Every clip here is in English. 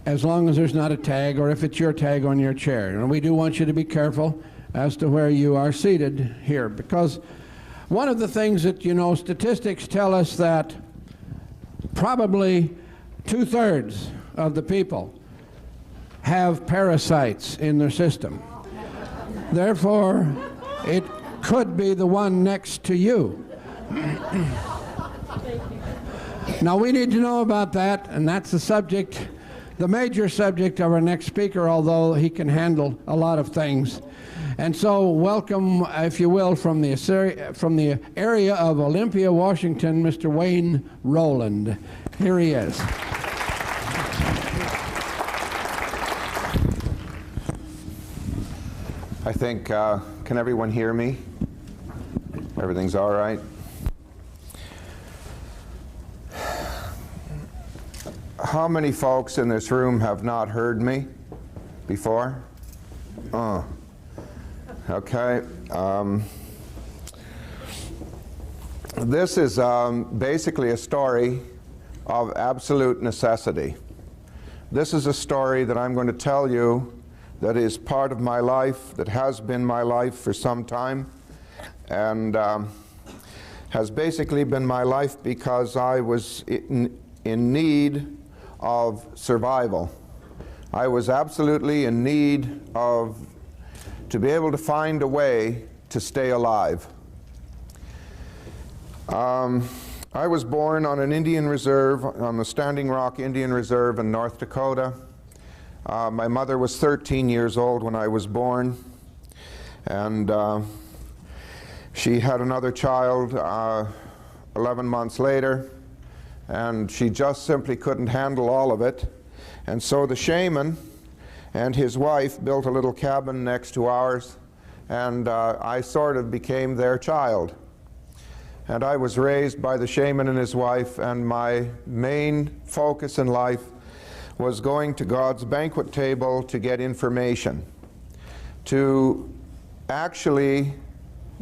as long as there's not a tag or if it's your tag on your chair. And we do want you to be careful as to where you are seated here, because one of the things that, you know, statistics tell us that probably 2/3 of the people have parasites in their system. Therefore, it could be the one next to you. Now, we need to know about that, and that's the subject, the major subject of our next speaker, although he can handle a lot of things. And so welcome, if you will, from the area of Olympia, Washington, Mr. Wayne Rowland. Here he is. I think, can everyone hear me? Everything's all right? How many folks in this room have not heard me before? Okay. This is basically a story of absolute necessity. This is a story that I'm going to tell you that is part of my life, that has been my life for some time, and has basically been my life because I was in need of survival. I was absolutely in need of to be able to find a way to stay alive. I was born on an Indian reserve, on the Standing Rock Indian Reserve in North Dakota. My mother was 13 years old when I was born, and she had another child 11 months later, and she just simply couldn't handle all of it. And so the shaman and his wife built a little cabin next to ours, and I sort of became their child. And I was raised by the shaman and his wife, and my main focus in life was going to God's banquet table to get information, to actually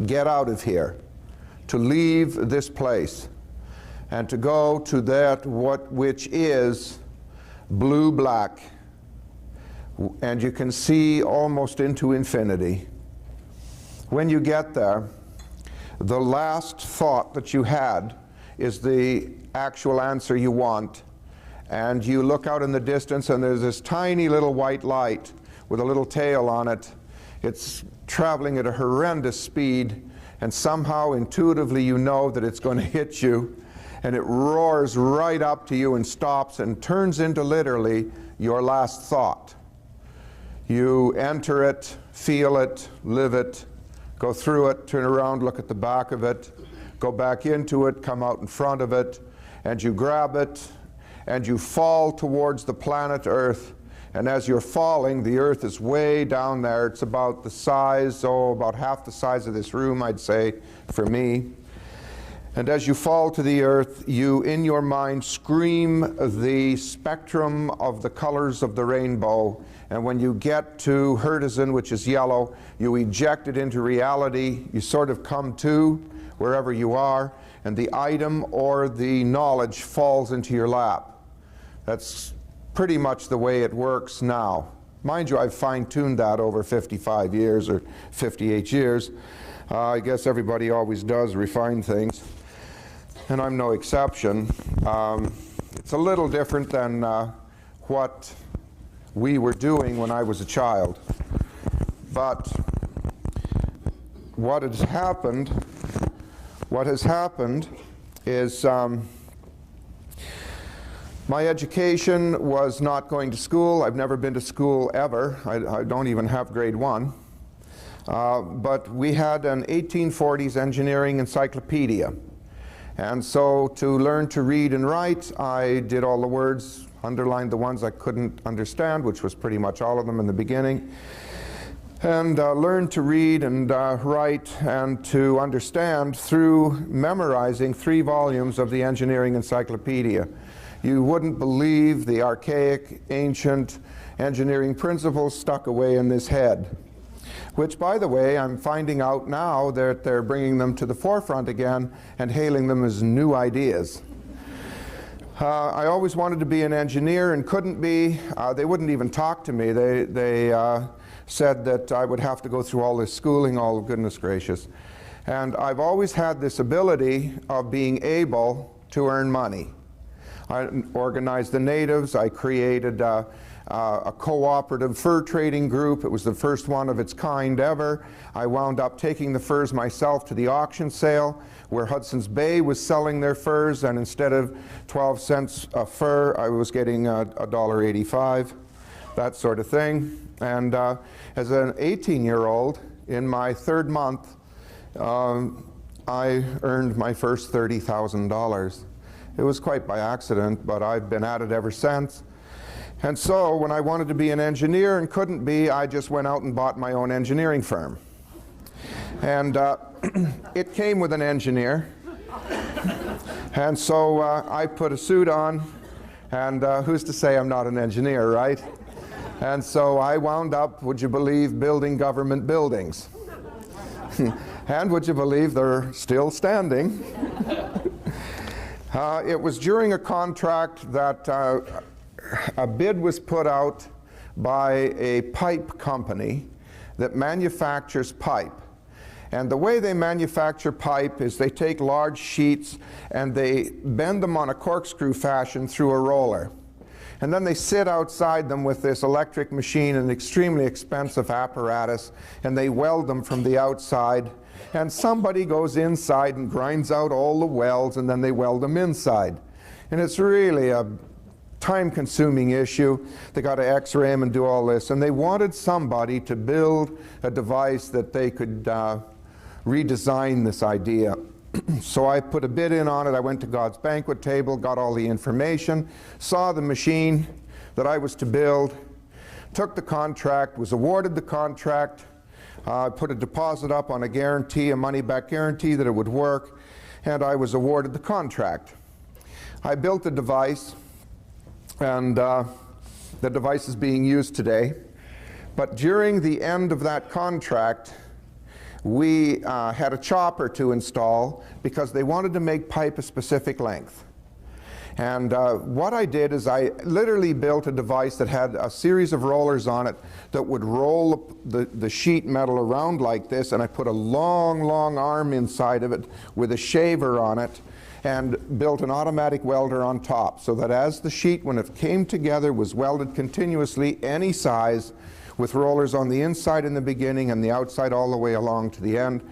get out of here, to leave this place, and to go to that which is blue-black, and you can see almost into infinity. When you get there, the last thought that you had is the actual answer you want, and you look out in the distance and there's this tiny little white light with a little tail on it. It's traveling at a horrendous speed, and somehow intuitively you know that it's going to hit you, and it roars right up to you and stops and turns into literally your last thought. You enter it, feel it, live it, go through it, turn around, look at the back of it, go back into it, come out in front of it, and you grab it, and you fall towards the planet Earth. And as you're falling, the Earth is way down there. It's about the size, about half the size of this room, I'd say, for me. And as you fall to the earth, you, in your mind, scream the spectrum of the colors of the rainbow. And when you get to Hertizen, which is yellow, you eject it into reality. You sort of come to wherever you are, and the item or the knowledge falls into your lap. That's pretty much the way it works now. Mind you, I've fine-tuned that over 55 years or 58 years. I guess everybody always does refine things, and I'm no exception. It's a little different than what we were doing when I was a child. But what has happened is my education was not going to school. I've never been to school ever. I don't even have grade 1. But we had an 1840s engineering encyclopedia. And so to learn to read and write, I did all the words, underlined the ones I couldn't understand, which was pretty much all of them in the beginning, and learned to read and write and to understand through memorizing 3 volumes of the engineering encyclopedia. You wouldn't believe the archaic, ancient engineering principles stuck away in this head, which, by the way, I'm finding out now that they're bringing them to the forefront again and hailing them as new ideas. I always wanted to be an engineer and couldn't be. They wouldn't even talk to me. They said that I would have to go through all this schooling, all goodness gracious. And I've always had this ability of being able to earn money. I organized the natives. I created a cooperative fur trading group. It was the first one of its kind ever. I wound up taking the furs myself to the auction sale where Hudson's Bay was selling their furs, and instead of 12 cents a fur, I was getting $1.85, that sort of thing. And as an 18-year-old, in my 3rd month, I earned my first $30,000. It was quite by accident, but I've been at it ever since. And so when I wanted to be an engineer and couldn't be, I just went out and bought my own engineering firm. And it came with an engineer. And so I put a suit on, and who's to say I'm not an engineer, right? And so I wound up, would you believe, building government buildings. And would you believe they're still standing? It was during a contract that a bid was put out by a pipe company that manufactures pipe. And the way they manufacture pipe is they take large sheets and they bend them on a corkscrew fashion through a roller. And then they sit outside them with this electric machine, an extremely expensive apparatus, and they weld them from the outside. And somebody goes inside and grinds out all the welds, and then they weld them inside. And it's really a time-consuming issue. They got to x-ray them and do all this. And they wanted somebody to build a device that they could redesign this idea. So I put a bid in on it. I went to God's banquet table, got all the information, saw the machine that I was to build, took the contract, was awarded the contract, put a deposit up on a guarantee, a money-back guarantee that it would work, and I was awarded the contract. I built the device, and the device is being used today. But during the end of that contract, we had a chopper to install because they wanted to make pipe a specific length. And what I did is I literally built a device that had a series of rollers on it that would roll the sheet metal around like this, and I put a long, long arm inside of it with a shaver on it, and built an automatic welder on top, so that as the sheet, when it came together, was welded continuously, any size, with rollers on the inside in the beginning and the outside all the way along to the end.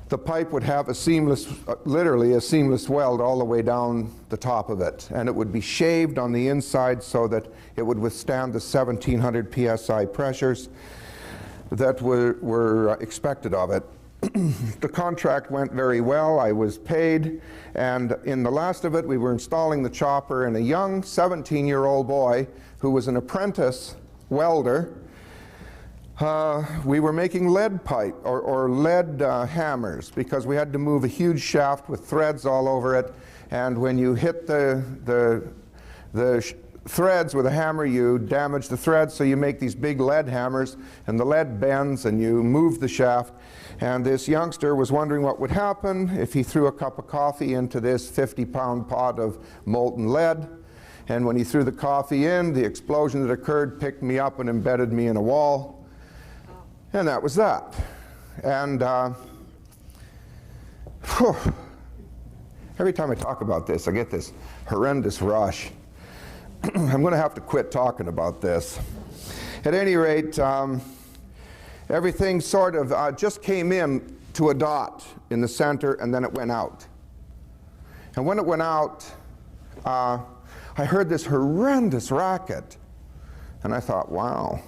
The pipe would have a seamless, literally a seamless weld all the way down the top of it, and it would be shaved on the inside so that it would withstand the 1700 psi pressures that were expected of it. The contract went very well. I was paid, and in the last of it we were installing the chopper, and a young 17-year-old boy who was an apprentice welder, we were making lead pipe or lead hammers, because we had to move a huge shaft with threads all over it, and when you hit the threads with a hammer, you damage the threads, so you make these big lead hammers, and the lead bends and you move the shaft. And this youngster was wondering what would happen if he threw a cup of coffee into this 50-pound pot of molten lead. And when he threw the coffee in, the explosion that occurred picked me up and embedded me in a wall. And that was that. And every time I talk about this, I get this horrendous rush. I'm going to have to quit talking about this. At any rate, everything sort of just came in to a dot in the center, and then it went out. And when it went out, I heard this horrendous racket. And I thought, wow,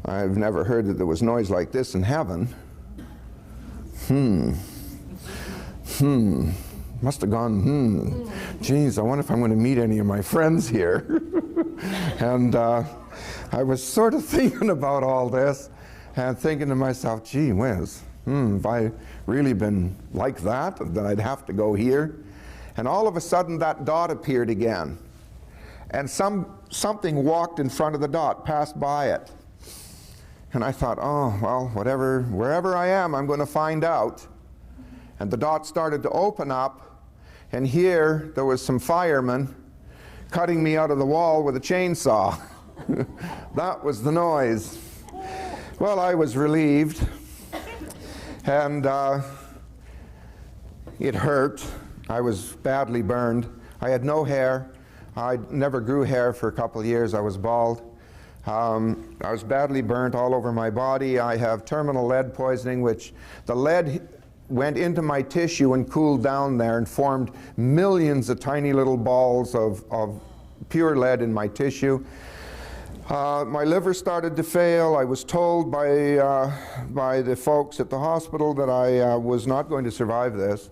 I've never heard that there was noise like this in heaven. Must have gone, geez, I wonder if I'm going to meet any of my friends here. And I was sort of thinking about all this and thinking to myself, gee whiz, if I really been like that, then I'd have to go here. And all of a sudden that dot appeared again. And something walked in front of the dot, passed by it. And I thought, oh, well, wherever I am, I'm going to find out. And the dot started to open up, and here there was some firemen cutting me out of the wall with a chainsaw. That was the noise. Well, I was relieved, and it hurt. I was badly burned. I had no hair. I never grew hair for a couple of years. I was bald. I was badly burnt all over my body. I have terminal lead poisoning, which the lead went into my tissue and cooled down there and formed millions of tiny little balls of pure lead in my tissue. My liver started to fail. I was told by the folks at the hospital that I was not going to survive this.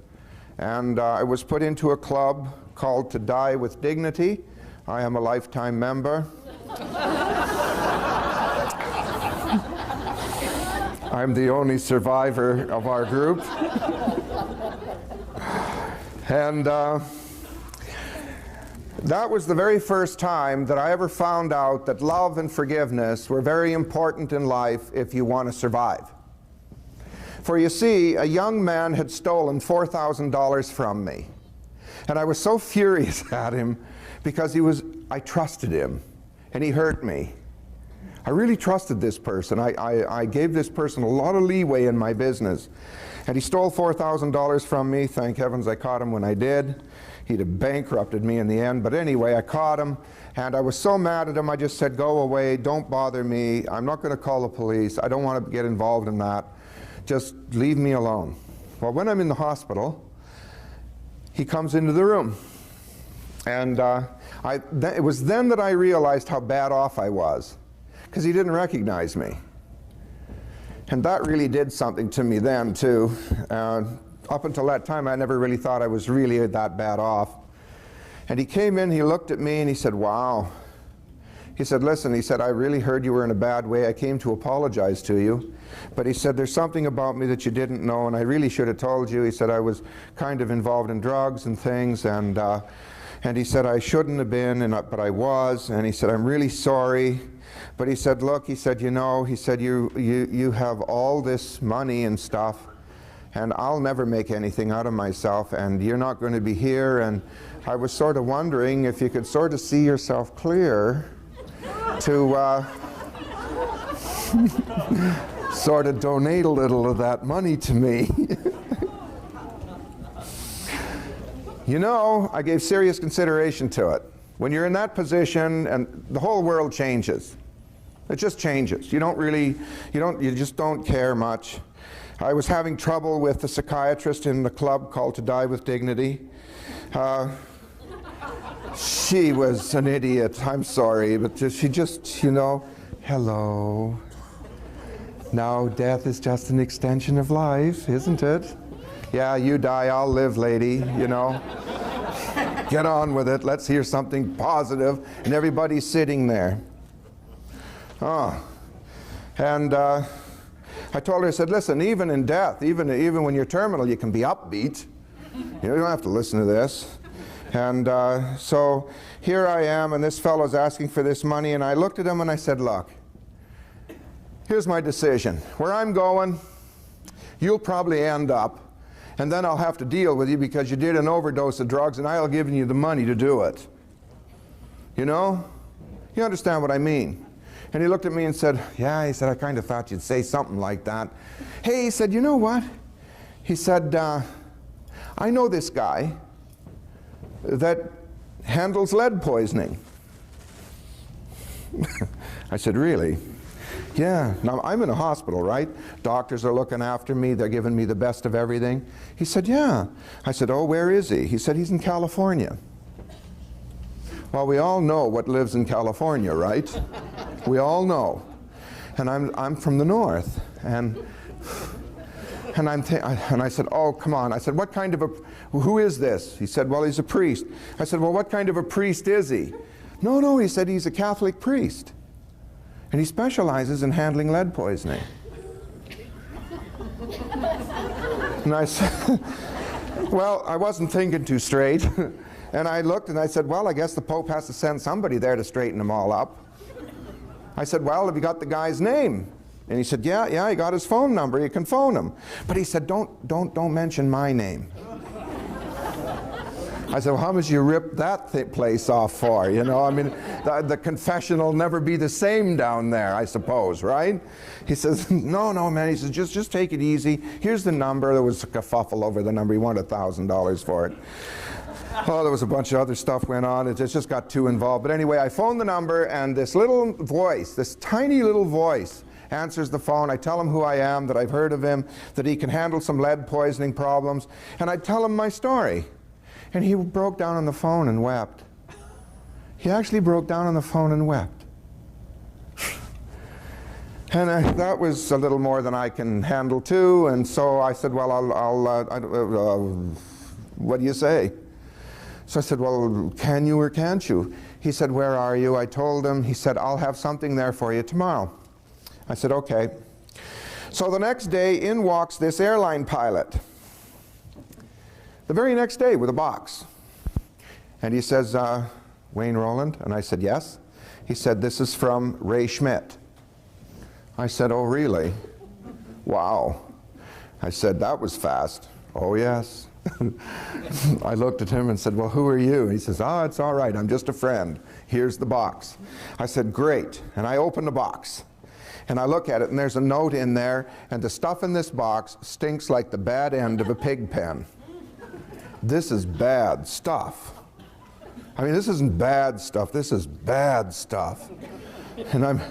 And I was put into a club called To Die with Dignity. I am a lifetime member. I'm the only survivor of our group. And that was the very first time that I ever found out that love and forgiveness were very important in life if you want to survive. For you see, a young man had stolen $4,000 from me. And I was so furious at him because I trusted him, and he hurt me. I really trusted this person. I gave this person a lot of leeway in my business. And he stole $4,000 from me. Thank heavens I caught him when I did. He'd have bankrupted me in the end. But anyway, I caught him, and I was so mad at him, I just said, go away, don't bother me. I'm not going to call the police. I don't want to get involved in that. Just leave me alone. Well, when I'm in the hospital, he comes into the room. And it was then that I realized how bad off I was, because he didn't recognize me. And that really did something to me then, too. Up until that time, I never really thought I was really that bad off. And he came in, he looked at me, and he said, wow. He said, listen, he said, I really heard you were in a bad way. I came to apologize to you. But he said, there's something about me that you didn't know, and I really should have told you. He said, I was kind of involved in drugs and things, and he said, I shouldn't have been, but I was. And he said, I'm really sorry. But he said, look, he said, you know, he said, you have all this money and stuff, and I'll never make anything out of myself, and you're not going to be here. And I was sort of wondering if you could sort of see yourself clear to sort of donate a little of that money to me. You know, I gave serious consideration to it. When you're in that position, and the whole world changes. It just changes. You just don't care much. I was having trouble with the psychiatrist in the club called To Die with Dignity. She was an idiot, I'm sorry, but she just, you know, hello. Now death is just an extension of life, isn't it? Yeah, you die, I'll live, lady, you know. Get on with it, let's hear something positive, and everybody's sitting there. Oh, and I told her, I said, listen, even in death, even when you're terminal, you can be upbeat. You don't have to listen to this. And so here I am, and this fellow's asking for this money, and I looked at him and I said, look, here's my decision. Where I'm going, you'll probably end up, and then I'll have to deal with you because you did an overdose of drugs, and I'll give you the money to do it. You know? You understand what I mean? And he looked at me and said, yeah, he said, I kind of thought you'd say something like that. Hey, he said, you know what? He said, I know this guy that handles lead poisoning. I said, really? Yeah. Now, I'm in a hospital, right? Doctors are looking after me. They're giving me the best of everything. He said, yeah. I said, oh, where is he? He said, he's in California. Well, we all know what lives in California, right? We all know. And I'm from the north. And I said, oh, come on. I said, what kind of who is this? He said, well, he's a priest. I said, well, what kind of a priest is he? No, he said, he's a Catholic priest. And he specializes in handling lead poisoning. And I said, well, I wasn't thinking too straight. And I looked and I said, well, I guess the Pope has to send somebody there to straighten them all up. I said, well, have you got the guy's name? And he said, yeah, he got his phone number. You can phone him. But he said, don't mention my name. I said, well, how much you rip that place off for? You know, I mean, the confession will never be the same down there, I suppose, right? He says, no, man. He says, just take it easy. Here's the number. There was a kerfuffle over the number. He wanted $1,000 for it. Oh, there was a bunch of other stuff went on. It just got too involved. But anyway, I phoned the number, and this little voice, this tiny little voice, answers the phone. I tell him who I am, that I've heard of him, that he can handle some lead poisoning problems, and I tell him my story. And he broke down on the phone and wept. He actually broke down on the phone and wept. And that was a little more than I can handle too, and so I said, well, what do you say? So I said, well, can you or can't you? He said, where are you? I told him. He said, I'll have something there for you tomorrow. I said, okay. So the next day, in walks this airline pilot. The very next day with a box. And he says, Wayne Rowland? And I said, yes. He said, this is from Ray Schmidt. I said, oh, really? Wow. I said, that was fast. Oh, yes. I looked at him and said, well, who are you? And he says, oh, it's all right. I'm just a friend. Here's the box. I said, great. And I opened the box. And I look at it, and there's a note in there, and the stuff in this box stinks like the bad end of a pig pen. This is bad stuff. I mean, this isn't bad stuff. This is bad stuff. And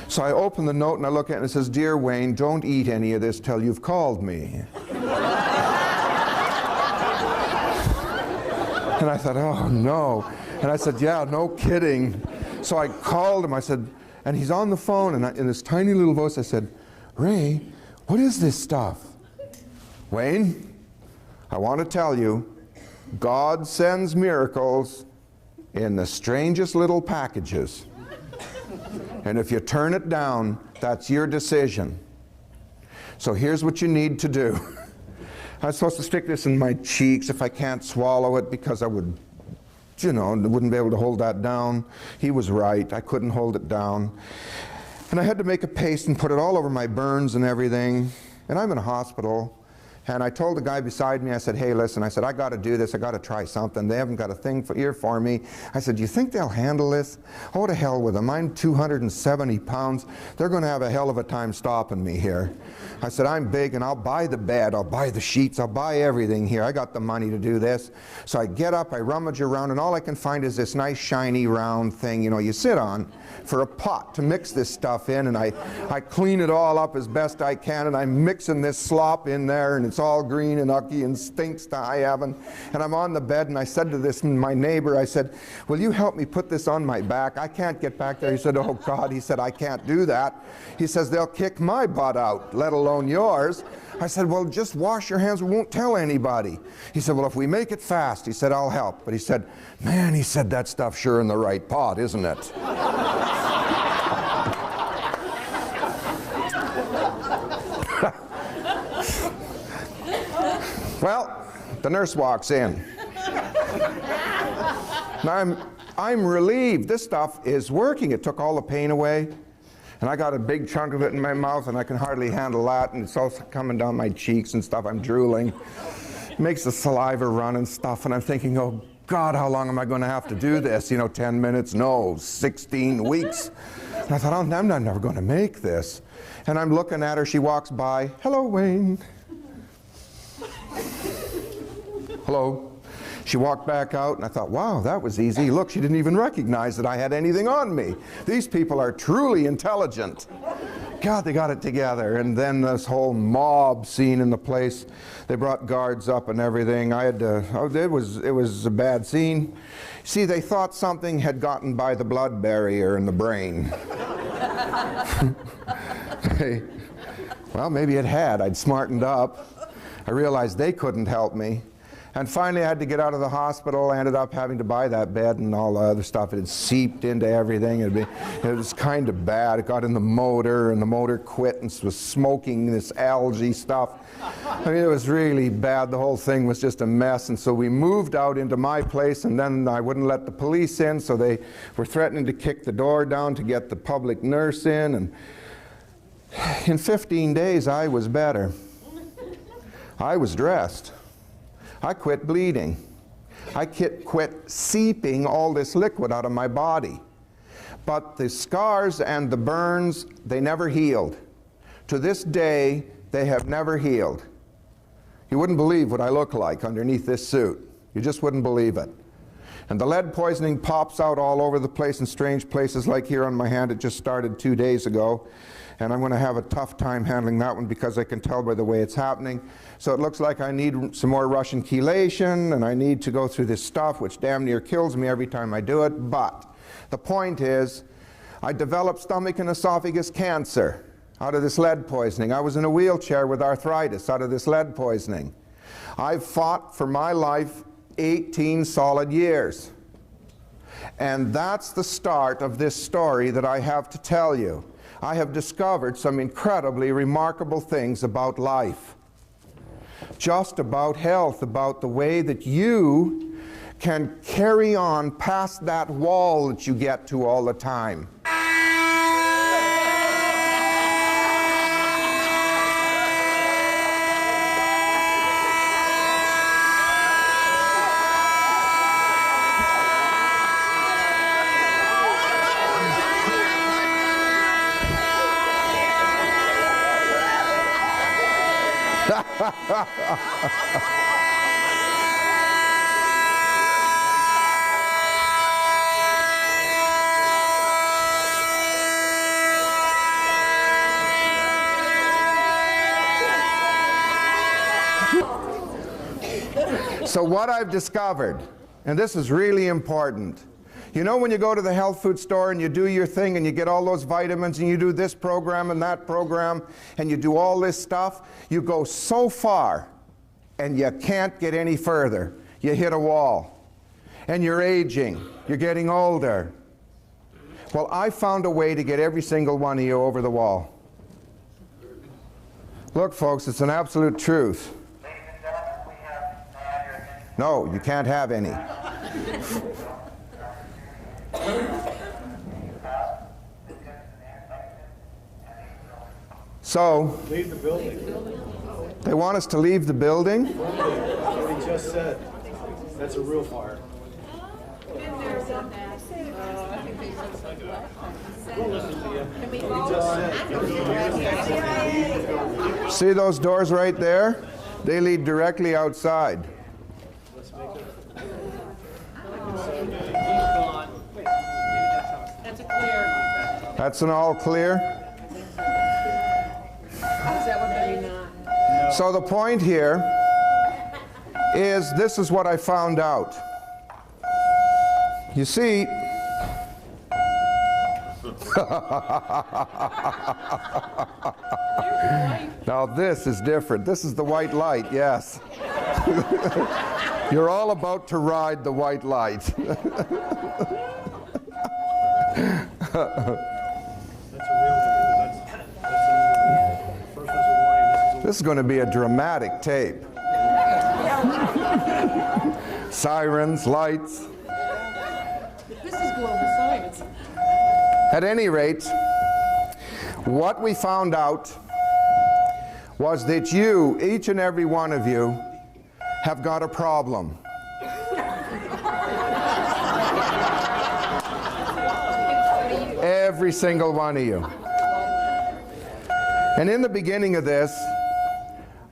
so I open the note, and I look at it, and it says, Dear Wayne, don't eat any of this till you've called me. And I thought, oh, no. And I said, yeah, no kidding. So I called him. I said, and he's on the phone, and in this tiny little voice, I said, Ray, what is this stuff? Wayne, I want to tell you, God sends miracles in the strangest little packages. And if you turn it down, that's your decision. So here's what you need to do. I'm supposed to stick this in my cheeks if I can't swallow it, because I would, you know, wouldn't be able to hold that down. He was right. I couldn't hold it down. And I had to make a paste and put it all over my burns and everything. And I'm in a hospital. And I told the guy beside me, I said, hey, listen, I said, I got to do this. I got to try something. They haven't got a thing here for me. I said, do you think they'll handle this? Oh, to hell with them. I'm 270 pounds. They're going to have a hell of a time stopping me here. I said, I'm big, and I'll buy the bed. I'll buy the sheets. I'll buy everything here. I got the money to do this. So I get up, I rummage around, and all I can find is this nice, shiny, round thing, you know, you sit on for a pot to mix this stuff in, and I clean it all up as best I can, and I'm mixing this slop in there, and it's all green and ucky and stinks to high heaven. And I'm on the bed, and I said to this, my neighbor, I said, will you help me put this on my back? I can't get back there. He said, oh, God. He said, I can't do that. He says, they'll kick my butt out, let alone yours. I said, well, just wash your hands. We won't tell anybody. He said, well, if we make it fast, he said, I'll help. But he said, man, he said, that stuff's sure in the right pot, isn't it? Well, the nurse walks in. Now I'm relieved. This stuff is working. It took all the pain away. And I got a big chunk of it in my mouth, and I can hardly handle that. And it's also coming down my cheeks and stuff. I'm drooling. It makes the saliva run and stuff. And I'm thinking, oh, God, how long am I going to have to do this? You know, 10 minutes? No, 16 weeks. And I thought, oh, I'm never going to make this. And I'm looking at her. She walks by. Hello, Wayne. Hello. She walked back out, and I thought, wow, that was easy. Look, she didn't even recognize that I had anything on me. These people are truly intelligent. God, they got it together. And then this whole mob scene in the place. They brought guards up and everything. I had to, it was a bad scene. See, they thought something had gotten by the blood barrier in the brain. Well, maybe it had. I'd smartened up. I realized they couldn't help me. And finally, I had to get out of the hospital. I ended up having to buy that bed and all the other stuff. It had seeped into everything. It was kind of bad. It got in the motor, and the motor quit and was smoking this algae stuff. I mean, it was really bad. The whole thing was just a mess. And so we moved out into my place, and then I wouldn't let the police in, so they were threatening to kick the door down to get the public nurse in. And in 15 days, I was better. I was dressed. I quit bleeding. I quit seeping all this liquid out of my body. But the scars and the burns, they never healed. To this day, they have never healed. You wouldn't believe what I look like underneath this suit. You just wouldn't believe it. And the lead poisoning pops out all over the place in strange places, like here on my hand. It just started 2 days ago. And I'm going to have a tough time handling that one because I can tell by the way it's happening. So it looks like I need some more Russian chelation, and I need to go through this stuff, which damn near kills me every time I do it. But the point is, I developed stomach and esophagus cancer out of this lead poisoning. I was in a wheelchair with arthritis out of this lead poisoning. I've fought for my life 18 solid years. And that's the start of this story that I have to tell you. I have discovered some incredibly remarkable things about life. Just about health, about the way that you can carry on past that wall that you get to all the time. So what I've discovered, and this is really important, you know when you go to the health food store and you do your thing and you get all those vitamins and you do this program and that program and you do all this stuff, you go so far and you can't get any further. You hit a wall and you're aging, you're getting older. Well, I found a way to get every single one of you over the wall. Look folks, it's an absolute truth. No, you can't have any. So, leave the building. They want us to leave the building? What he just said. That's a real fire. See those doors right there? They lead directly outside. That's a clear. That's an all clear? So the point here is, this is what I found out. You see, now this is different. This is the white light, yes. You're all about to ride the white light. This is going to be a dramatic tape. Sirens, lights. This is global science. At any rate, what we found out was that you, each and every one of you, have got a problem. Every single one of you. And in the beginning of this,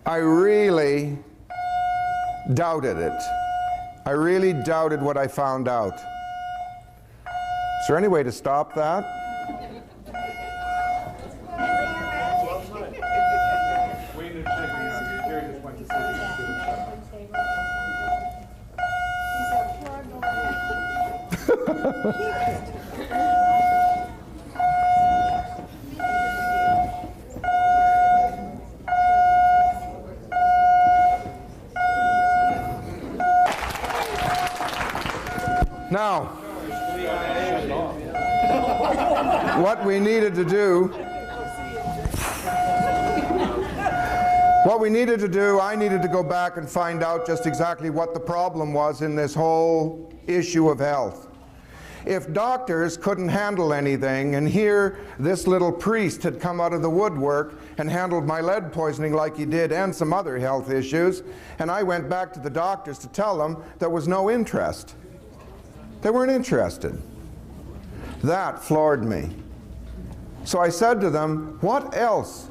I really doubted it. I really doubted what I found out. Is there any way to stop that? Now, what we needed to do, I needed to go back and find out just exactly what the problem was in this whole issue of health. If doctors couldn't handle anything, and here this little priest had come out of the woodwork and handled my lead poisoning like he did and some other health issues, and I went back to the doctors to tell them there was no interest. They weren't interested. That floored me. So I said to them, what else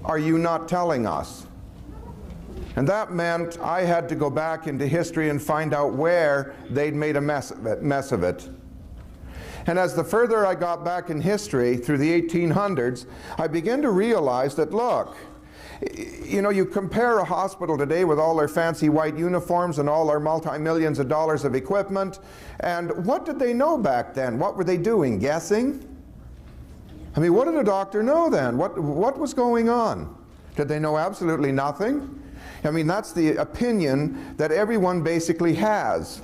are you not telling us? And that meant I had to go back into history and find out where they'd made a mess of it. And as the further I got back in history, through the 1800s, I began to realize that, look, you know, you compare a hospital today with all their fancy white uniforms and all their multi-millions of dollars of equipment, and what did they know back then? What were they doing? Guessing? I mean, what did a doctor know then? What was going on? Did they know absolutely nothing? I mean, that's the opinion that everyone basically has.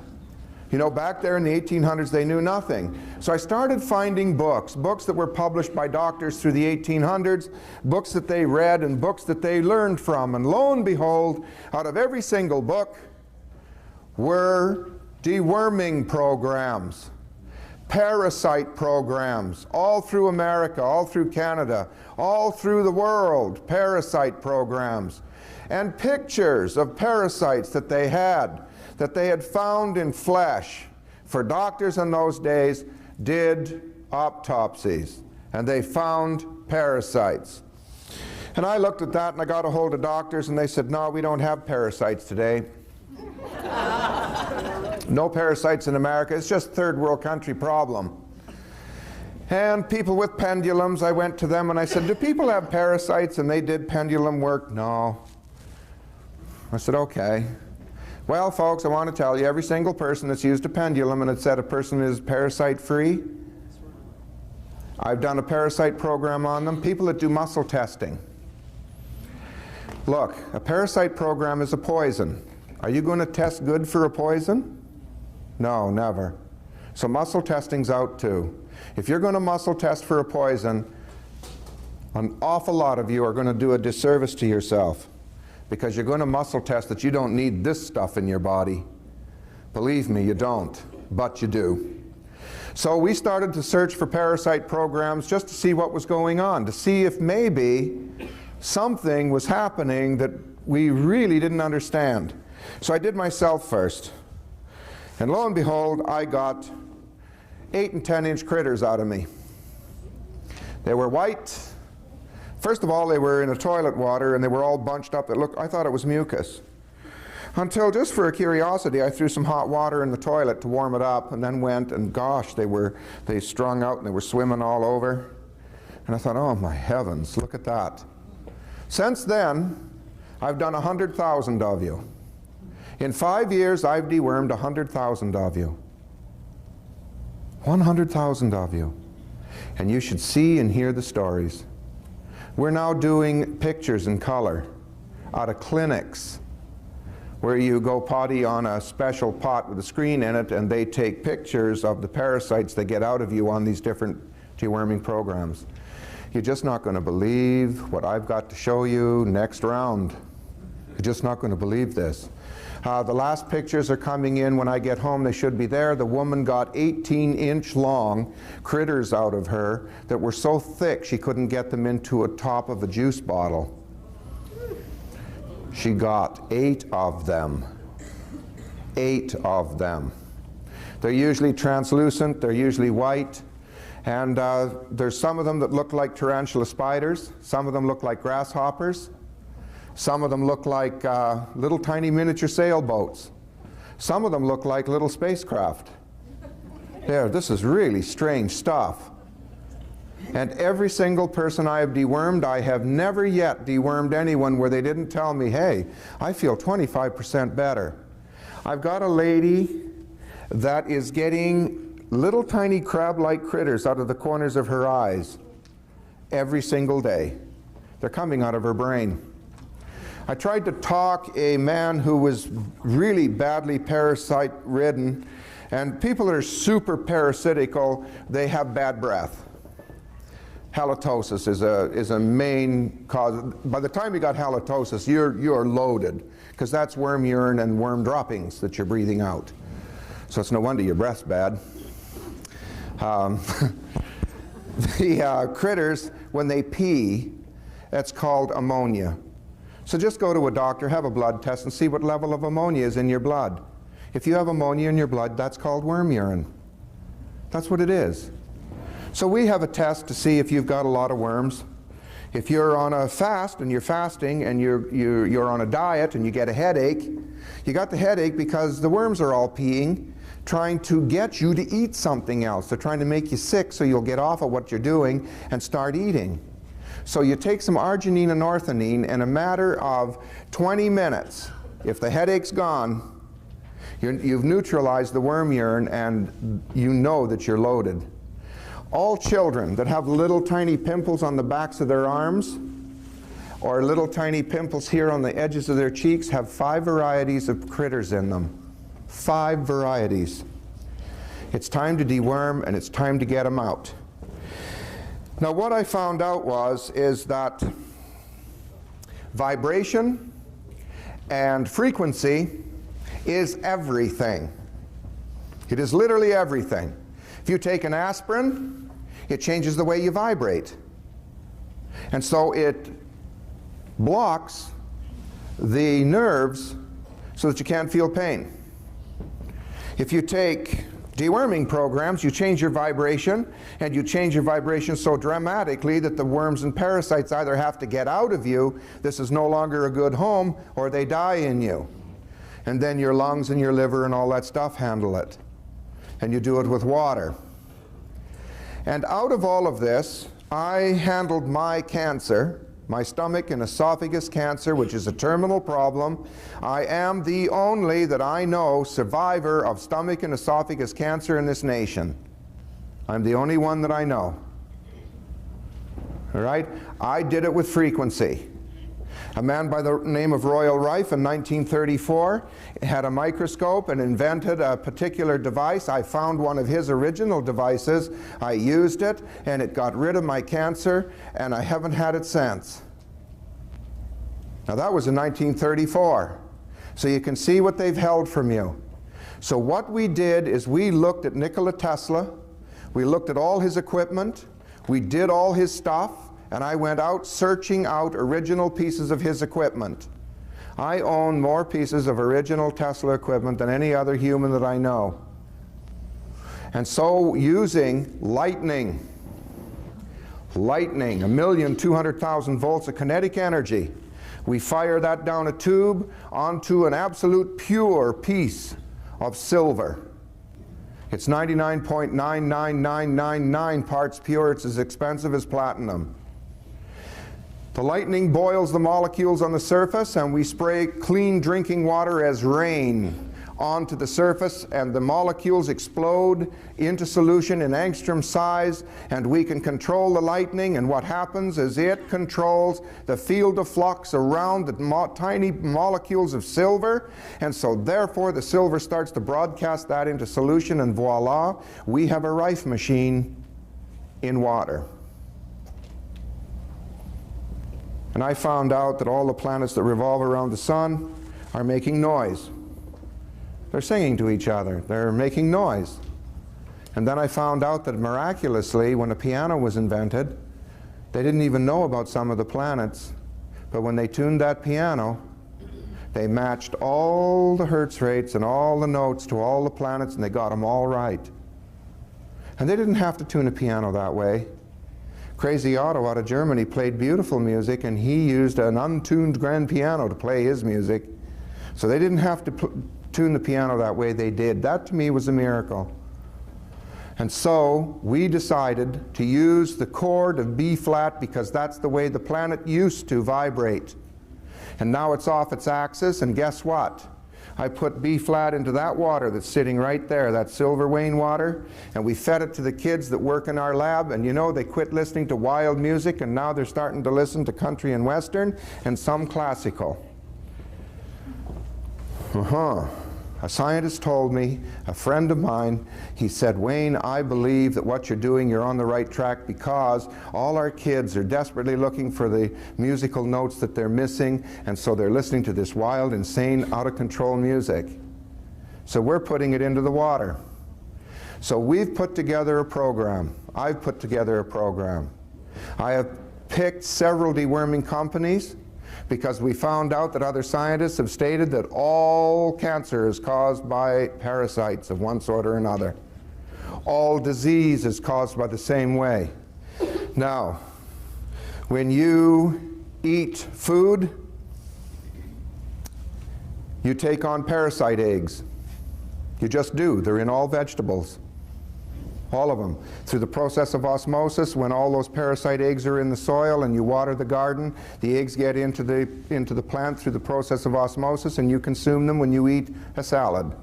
You know, back there in the 1800s, they knew nothing. So I started finding books that were published by doctors through the 1800s, books that they read and books that they learned from. And lo and behold, out of every single book were deworming programs, parasite programs, all through America, all through Canada, all through the world, parasite programs, and pictures of parasites that they had found in flesh. For doctors in those days did autopsies, and they found parasites. And I looked at that and I got a hold of doctors and they said, no, we don't have parasites today. No parasites in America. It's just a third world country problem. And people with pendulums, I went to them and I said, do people have parasites? And they did pendulum work. No. I said, okay. Well, folks, I want to tell you, every single person that's used a pendulum and it said a person is parasite-free, I've done a parasite program on them. People that do muscle testing. Look, a parasite program is a poison. Are you going to test good for a poison? No, never. So muscle testing's out too. If you're going to muscle test for a poison, an awful lot of you are going to do a disservice to yourself, because you're going to muscle test that you don't need this stuff in your body. Believe me, you don't, but you do. So we started to search for parasite programs just to see what was going on, to see if maybe something was happening that we really didn't understand. So I did myself first. And lo and behold, I got 8 and 10-inch critters out of me. They were white. First of all, they were in a toilet water and they were all bunched up. I thought it was mucus. Until, just for a curiosity, I threw some hot water in the toilet to warm it up, and then went, and gosh, they strung out and they were swimming all over. And I thought, oh my heavens, look at that. Since then, I've done 100,000 of you. In 5 years, I've dewormed 100,000 of you. 100,000 of you. And you should see and hear the stories. We're now doing pictures in color out of clinics where you go potty on a special pot with a screen in it, and they take pictures of the parasites they get out of you on these different deworming programs. You're just not going to believe what I've got to show you next round. You're just not going to believe this. The last pictures are coming in when I get home. They should be there. The woman got 18-inch long critters out of her that were so thick she couldn't get them into a top of a juice bottle. She got 8 of them. 8 of them. They're usually translucent. They're usually white. And there's some of them that look like tarantula spiders. Some of them look like grasshoppers. Some of them look like little tiny miniature sailboats. Some of them look like little spacecraft. There, this is really strange stuff. And every single person I have dewormed, I have never yet dewormed anyone where they didn't tell me, hey, I feel 25% better. I've got a lady that is getting little tiny crab-like critters out of the corners of her eyes every single day. They're coming out of her brain. I tried to talk a man who was really badly parasite-ridden, and people that are super parasitical, they have bad breath. Halitosis is a main cause. By the time you got halitosis, you're loaded, because that's worm urine and worm droppings that you're breathing out. So it's no wonder your breath's bad. Um, the critters, when they pee, that's called ammonia. So just go to a doctor, have a blood test, and see what level of ammonia is in your blood. If you have ammonia in your blood, that's called worm urine. That's what it is. So we have a test to see if you've got a lot of worms. If you're on a fast and you're fasting and you're on a diet and you get a headache, you got the headache because the worms are all peeing, trying to get you to eat something else. They're trying to make you sick so you'll get off of what you're doing and start eating. So you take some arginine and orthodine, and in a matter of 20 minutes, if the headache's gone, you've neutralized the worm urine and you know that you're loaded. All children that have little tiny pimples on the backs of their arms or little tiny pimples here on the edges of their cheeks have 5 varieties of critters in them. 5 varieties. It's time to deworm and it's time to get them out. Now what I found out is that vibration and frequency is everything. It is literally everything. If you take an aspirin, it changes the way you vibrate. And so it blocks the nerves so that you can't feel pain. If you take deworming programs, you change your vibration, and you change your vibration so dramatically that the worms and parasites either have to get out of you, this is no longer a good home, or they die in you. And then your lungs and your liver and all that stuff handle it. And you do it with water. And out of all of this, I handled my cancer, my stomach and esophagus cancer, which is a terminal problem. I am the only, that I know, survivor of stomach and esophagus cancer in this nation. I'm the only one that I know. All right? I did it with frequency. A man by the name of Royal Rife in 1934 had a microscope and invented a particular device. I found one of his original devices. I used it, and it got rid of my cancer, and I haven't had it since. Now that was in 1934. So you can see what they've held from you. So what we did is we looked at Nikola Tesla, we looked at all his equipment, we did all his stuff, and I went out searching out original pieces of his equipment. I own more pieces of original Tesla equipment than any other human that I know. And so using lightning, 1,200,000 volts of kinetic energy, we fire that down a tube onto an absolute pure piece of silver. It's 99.99999 parts pure. It's as expensive as platinum. The lightning boils the molecules on the surface, and we spray clean drinking water as rain onto the surface, and the molecules explode into solution in angstrom size, and we can control the lightning, and what happens is it controls the field of flux around the tiny molecules of silver, and so therefore the silver starts to broadcast that into solution, and voila, we have a Rife machine in water. And I found out that all the planets that revolve around the sun are making noise. They're singing to each other. They're making noise. And then I found out that miraculously, when a piano was invented, they didn't even know about some of the planets, but when they tuned that piano, they matched all the hertz rates and all the notes to all the planets, and they got them all right. And they didn't have to tune a piano that way. Crazy Otto out of Germany played beautiful music, and he used an untuned grand piano to play his music. So they didn't have to tune the piano that way. They did. That to me was a miracle. And so we decided to use the chord of B flat because that's the way the planet used to vibrate. And now it's off its axis, and guess what? I put B flat into that water that's sitting right there, that silver Wayne water, and we fed it to the kids that work in our lab, and you know, they quit listening to wild music, and now they're starting to listen to country and western and some classical. A scientist told me, a friend of mine, he said, Wayne, I believe that what you're doing, you're on the right track because all our kids are desperately looking for the musical notes that they're missing, and so they're listening to this wild, insane, out-of-control music. So we're putting it into the water. So we've put together a program. I've put together a program. I have picked several deworming companies because we found out that other scientists have stated that all cancer is caused by parasites of one sort or another. All disease is caused by the same way. Now, when you eat food, you take on parasite eggs. You just do. They're in all vegetables. All of them. Through the process of osmosis, when all those parasite eggs are in the soil and you water the garden, the eggs get into the plant through the process of osmosis, and you consume them when you eat a salad.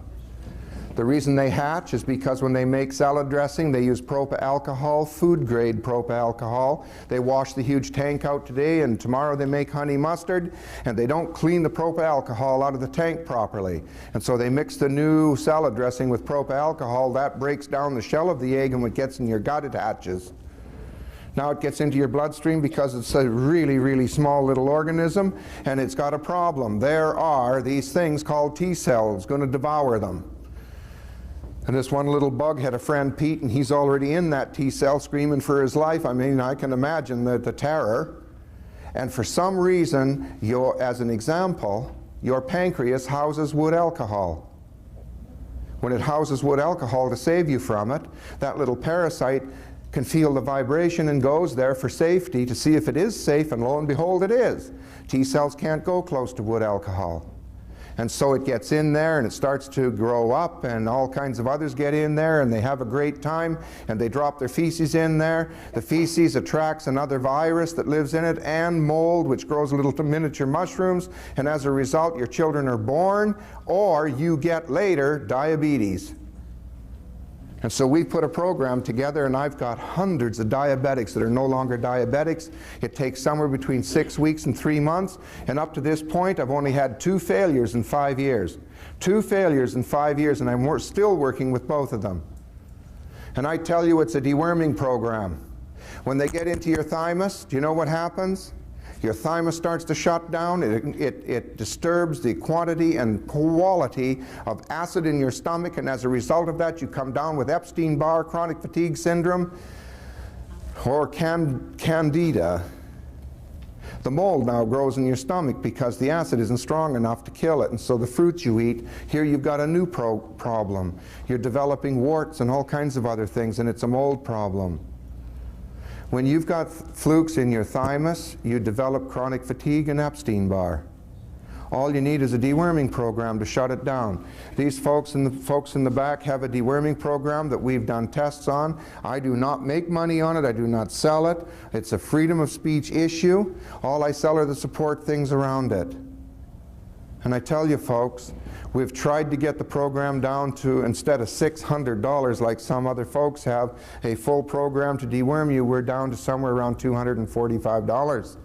The reason they hatch is because when they make salad dressing, they use propa-alcohol, food-grade propa-alcohol. They wash the huge tank out today, and tomorrow they make honey mustard, and they don't clean the propa-alcohol out of the tank properly. And so they mix the new salad dressing with propa-alcohol. That breaks down the shell of the egg, and when it gets in your gut, it hatches. Now it gets into your bloodstream because it's a really, really small little organism, and it's got a problem. There are these things called T cells going to devour them. And this one little bug had a friend, Pete, and he's already in that T cell screaming for his life. I mean, I can imagine the terror. And for some reason, as an example, your pancreas houses wood alcohol. When it houses wood alcohol to save you from it, that little parasite can feel the vibration and goes there for safety to see if it is safe, and lo and behold, it is. T cells can't go close to wood alcohol. And so it gets in there and it starts to grow up, and all kinds of others get in there and they have a great time and they drop their feces in there. The feces attracts another virus that lives in it, and mold, which grows little miniature mushrooms, and as a result your children are born, or you get later diabetes. And so we put a program together, and I've got hundreds of diabetics that are no longer diabetics. It takes somewhere between 6 weeks and 3 months, and up to this point I've only had 2 failures in 5 years. 2 failures in 5 years, and I'm still working with both of them. And I tell you, it's a deworming program. When they get into your thymus, do you know what happens? Your thymus starts to shut down. It disturbs the quantity and quality of acid in your stomach, and as a result of that you come down with Epstein-Barr, chronic fatigue syndrome, or candida. The mold now grows in your stomach because the acid isn't strong enough to kill it, and so the fruits you eat, here you've got a new problem. You're developing warts and all kinds of other things, and it's a mold problem. When you've got flukes in your thymus, you develop chronic fatigue and Epstein-Barr. All you need is a deworming program to shut it down. These folks and the folks in the back have a deworming program that we've done tests on. I do not make money on it. I do not sell it. It's a freedom of speech issue. All I sell are the support things around it. And I tell you folks, we've tried to get the program down to, instead of $600 like some other folks have, a full program to deworm you, we're down to somewhere around $245.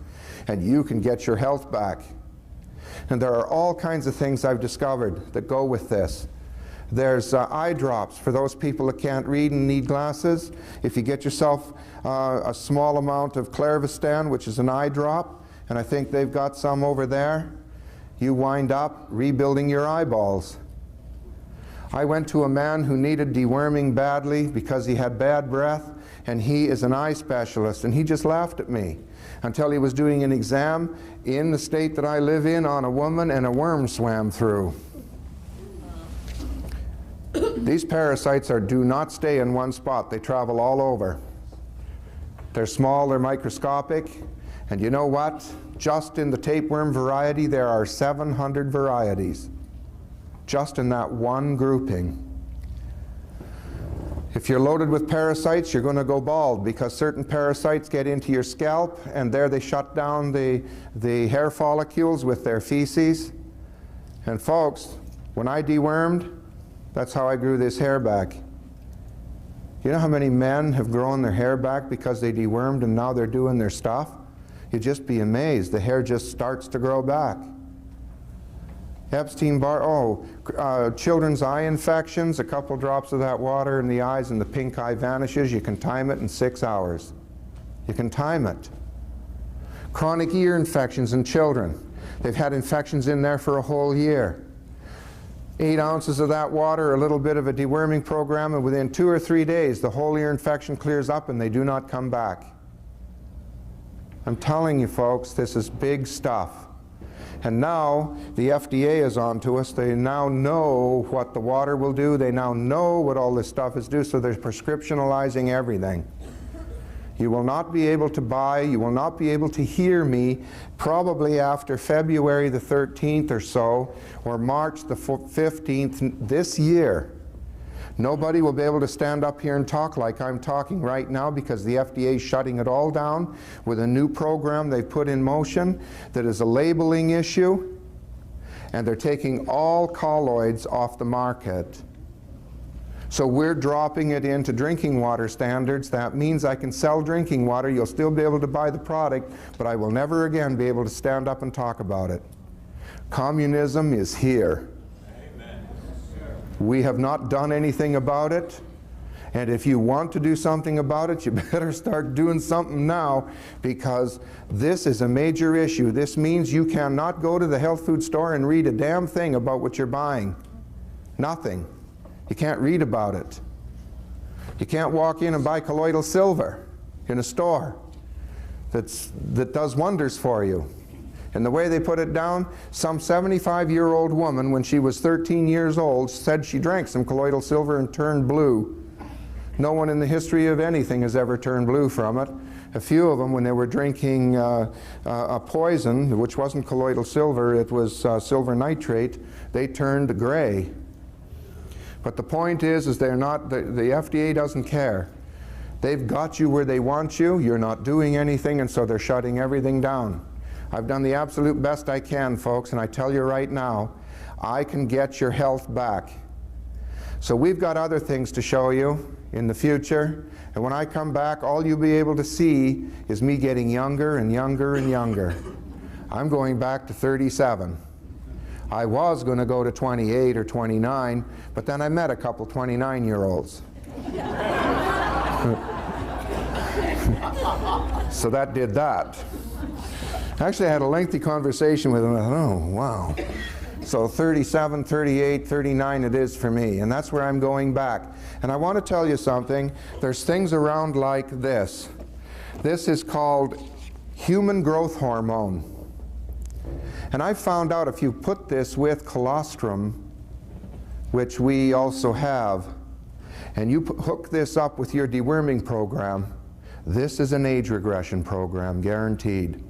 And you can get your health back. And there are all kinds of things I've discovered that go with this. There's eye drops for those people that can't read and need glasses. If you get yourself a small amount of Clairvestan, which is an eye drop, and I think they've got some over there, you wind up rebuilding your eyeballs. I went to a man who needed deworming badly because he had bad breath, and he is an eye specialist, and he just laughed at me until he was doing an exam in the state that I live in on a woman, and a worm swam through. These parasites do not stay in one spot. They travel all over. They're small, they're microscopic, and you know what? Just in the tapeworm variety, there are 700 varieties, just in that one grouping. If you're loaded with parasites, you're going to go bald, because certain parasites get into your scalp, and there they shut down the hair follicles with their feces. And folks, when I dewormed, that's how I grew this hair back. You know how many men have grown their hair back because they dewormed and now they're doing their stuff? You'd just be amazed. The hair just starts to grow back. Epstein-Barr, children's eye infections, a couple drops of that water in the eyes and the pink eye vanishes. You can time it in 6 hours. You can time it. Chronic ear infections in children. They've had infections in there for a whole year. 8 ounces of that water, a little bit of a deworming program, and within 2 or 3 days the whole ear infection clears up and they do not come back. I'm telling you folks, this is big stuff. And now the FDA is on to us. They now know what the water will do. They now know what all this stuff is due, so they're prescriptionalizing everything. You will not be able to buy, you will not be able to hear me probably after February the 13th or so, or March the 15th this year. Nobody will be able to stand up here and talk like I'm talking right now, because the FDA is shutting it all down with a new program they've put in motion that is a labeling issue, and they're taking all colloids off the market. So we're dropping it into drinking water standards. That means I can sell drinking water. You'll still be able to buy the product, but I will never again be able to stand up and talk about it. Communism is here. We have not done anything about it, and if you want to do something about it, you better start doing something now, because this is a major issue. This means you cannot go to the health food store and read a damn thing about what you're buying. Nothing. You can't read about it. You can't walk in and buy colloidal silver in a store that does wonders for you. And the way they put it down, some 75-year-old woman, when she was 13 years old, said she drank some colloidal silver and turned blue. No one in the history of anything has ever turned blue from it. A few of them, when they were drinking a poison, which wasn't colloidal silver, it was silver nitrate, they turned gray. But the point is they're not, the FDA doesn't care. They've got you where they want you, you're not doing anything, and so they're shutting everything down. I've done the absolute best I can, folks, and I tell you right now, I can get your health back. So we've got other things to show you in the future, and when I come back, all you'll be able to see is me getting younger and younger and younger. I'm going back to 37. I was going to go to 28 or 29, but then I met a couple 29-year-olds. So that did that. Actually, I had a lengthy conversation with him. I thought, oh, wow. So 37, 38, 39 it is for me, and that's where I'm going back. And I want to tell you something. There's things around like this. This is called human growth hormone. And I found out if you put this with colostrum, which we also have, and you hook this up with your deworming program, this is an age regression program, guaranteed.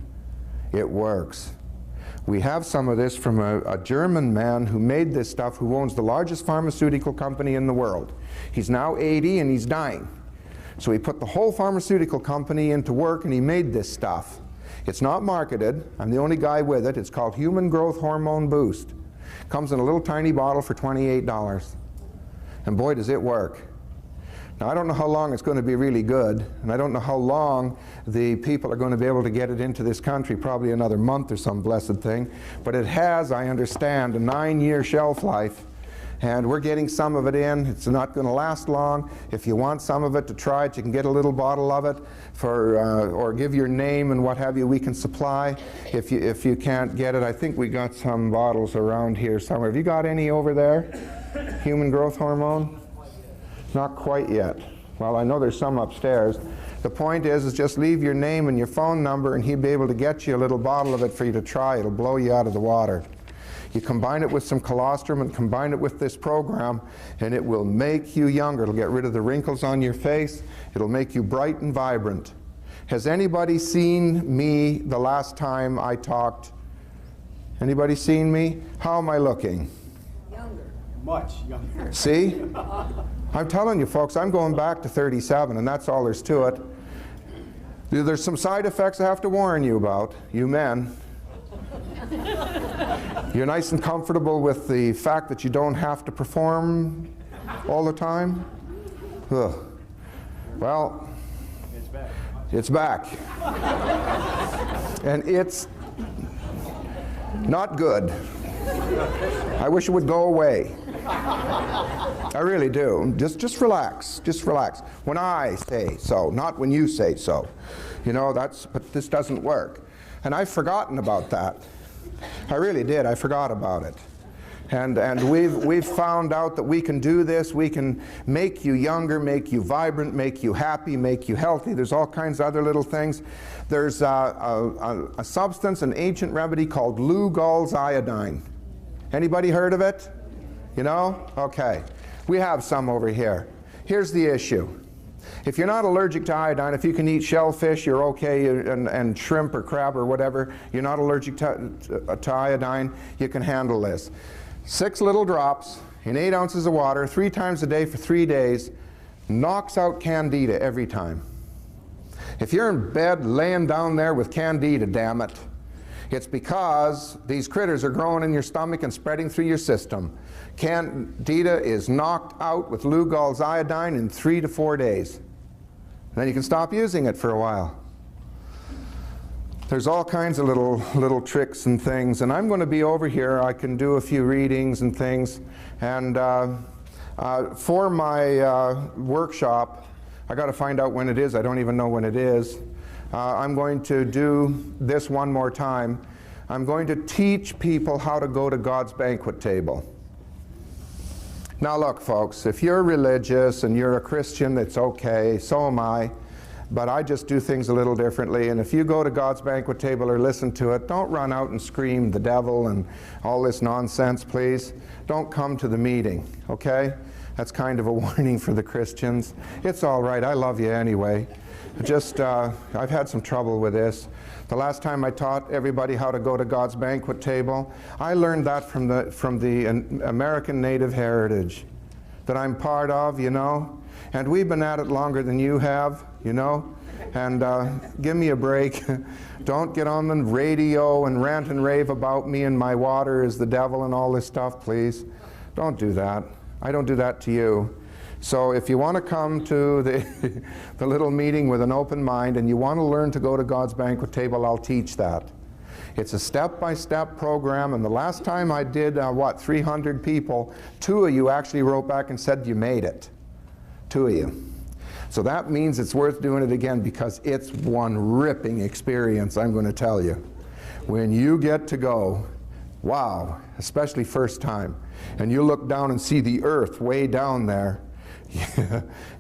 It works. We have some of this from a German man who made this stuff, who owns the largest pharmaceutical company in the world. He's now 80 and he's dying. So he put the whole pharmaceutical company into work and he made this stuff. It's not marketed. I'm the only guy with it. It's called Human Growth Hormone Boost. Comes in a little tiny bottle for $28. And boy, does it work. Now, I don't know how long it's going to be really good, and I don't know how long the people are going to be able to get it into this country, probably another month or some blessed thing. But it has, I understand, a 9-year shelf life, and we're getting some of it in. It's not going to last long. If you want some of it to try it, you can get a little bottle of it for, or give your name and what have you. We can supply. If you can't get it, I think we got some bottles around here somewhere. Have you got any over there? Human growth hormone? Not quite yet. Well, I know there's some upstairs. The point is just leave your name and your phone number and he'll be able to get you a little bottle of it for you to try. It'll blow you out of the water. You combine it with some colostrum and combine it with this program, and it will make you younger. It'll get rid of the wrinkles on your face. It'll make you bright and vibrant. Has anybody seen me the last time I talked? Anybody seen me? How am I looking? Younger. Much younger. See? I'm telling you, folks, I'm going back to 37, and that's all there's to it. There's some side effects I have to warn you about, you men. You're nice and comfortable with the fact that you don't have to perform all the time? Ugh. Well, it's back. And it's not good. I wish it would go away. I really do. Just relax. Just relax. When I say so, not when you say so. You know, but this doesn't work. And I've forgotten about that. I really did. I forgot about it. And we've found out that we can do this. We can make you younger, make you vibrant, make you happy, make you healthy. There's all kinds of other little things. There's a substance, an ancient remedy called Lugol's iodine. Anybody heard of it? You know? Okay. We have some over here. Here's the issue. If you're not allergic to iodine, if you can eat shellfish, you're okay, and shrimp or crab or whatever, you're not allergic to iodine, you can handle this. 6 little drops in 8 ounces of water 3 times a day for 3 days knocks out candida every time. If you're in bed laying down there with candida, damn it, it's because these critters are growing in your stomach and spreading through your system. Candida is knocked out with Lugol's iodine in 3 to 4 days. And then you can stop using it for a while. There's all kinds of little tricks and things, and I'm going to be over here. I can do a few readings and things, and for my workshop, I got to find out when it is. I don't even know when it is. I'm going to do this one more time. I'm going to teach people how to go to God's banquet table. Now look, folks, if you're religious and you're a Christian, it's okay, so am I. But I just do things a little differently. And if you go to God's banquet table or listen to it, don't run out and scream the devil and all this nonsense, please. Don't come to the meeting, okay? That's kind of a warning for the Christians. It's all right, I love you anyway. Just, I've had some trouble with this. The last time I taught everybody how to go to God's banquet table, I learned that from the American Native Heritage that I'm part of, you know. And we've been at it longer than you have, you know. And give me a break. Don't get on the radio and rant and rave about me and my water is the devil and all this stuff, please. Don't do that. I don't do that to you. So if you want to come to the little meeting with an open mind and you want to learn to go to God's banquet table, I'll teach that. It's a step-by-step program, and the last time I did, 300 people, 2 of you actually wrote back and said you made it. 2 of you. So that means it's worth doing it again because it's one ripping experience, I'm going to tell you. When you get to go, wow, especially first time, and you look down and see the earth way down there,